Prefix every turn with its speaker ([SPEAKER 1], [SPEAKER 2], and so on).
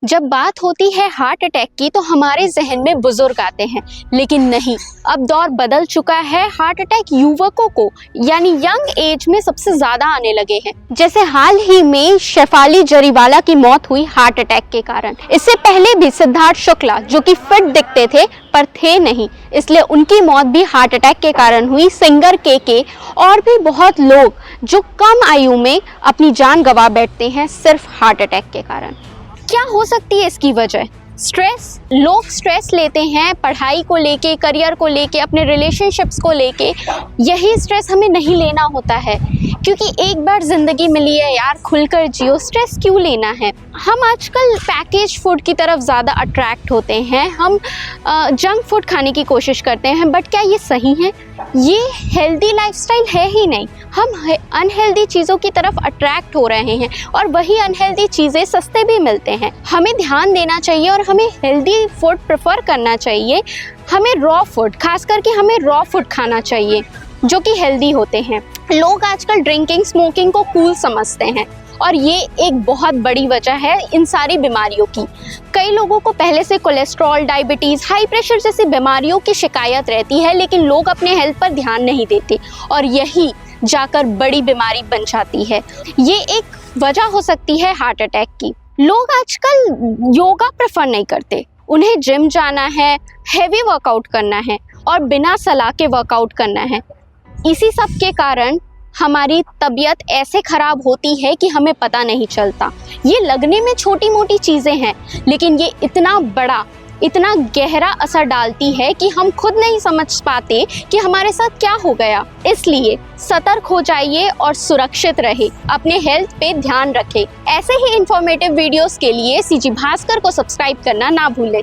[SPEAKER 1] जब बात होती है हार्ट अटैक की तो हमारे जहन में बुजुर्ग आते हैं, लेकिन नहीं, अब दौर बदल चुका है। हार्ट अटैक युवकों को यानी यंग एज में सबसे ज्यादा आने लगे हैं। जैसे हाल ही में शेफाली जरीवाला की मौत हुई हार्ट अटैक के कारण। इससे पहले भी सिद्धार्थ शुक्ला, जो कि फिट दिखते थे पर थे नहीं, इसलिए उनकी मौत भी हार्ट अटैक के कारण हुई। सिंगर के और भी बहुत लोग जो कम आयु में अपनी जान गंवा बैठते हैं सिर्फ हार्ट अटैक के कारण। क्या हो सकती है इसकी वजह? स्ट्रेस। लोग स्ट्रेस लेते हैं पढ़ाई को लेके, करियर को लेके, अपने रिलेशनशिप्स को लेके। यही स्ट्रेस हमें नहीं लेना होता है, क्योंकि एक बार जिंदगी मिली है यार, खुलकर जियो, स्ट्रेस क्यों लेना है। हम आजकल पैकेज फूड की तरफ ज़्यादा अट्रैक्ट होते हैं, हम जंक फूड खाने की कोशिश करते हैं, बट क्या ये सही है? ये हेल्दी लाइफस्टाइल है ही नहीं। हम अनहेल्दी चीज़ों की तरफ अट्रैक्ट हो रहे हैं और वही अनहेल्दी चीज़ें सस्ते भी मिलते हैं। हमें ध्यान देना चाहिए और हमें हेल्दी फूड प्रेफर करना चाहिए। हमें रॉ फूड, खास करके हमें रॉ फूड खाना चाहिए जो कि हेल्दी होते हैं। लोग आजकल ड्रिंकिंग, स्मोकिंग को कूल समझते हैं और ये एक बहुत बड़ी वजह है इन सारी बीमारियों की। कई लोगों को पहले से कोलेस्ट्रॉल, डायबिटीज़, हाई प्रेशर जैसी बीमारियों की शिकायत रहती है, लेकिन लोग अपने हेल्थ पर ध्यान नहीं देते और यही जाकर बड़ी बीमारी बन जाती है। ये एक वजह हो सकती है हार्ट अटैक की। लोग आजकल योगा प्रेफर नहीं करते, उन्हें जिम जाना है, हेवी वर्कआउट करना है और बिना सलाह के वर्कआउट करना है। इसी सब के कारण हमारी तबीयत ऐसे खराब होती है कि हमें पता नहीं चलता। ये लगने में छोटी मोटी चीज़ें हैं, लेकिन ये इतना बड़ा, इतना गहरा असर डालती है कि हम खुद नहीं समझ पाते कि हमारे साथ क्या हो गया। इसलिए सतर्क हो जाइए और सुरक्षित रहे, अपने हेल्थ पे ध्यान रखें। ऐसे ही इंफॉर्मेटिव वीडियोस के लिए सीजी भास्कर को सब्सक्राइब करना ना भूलें।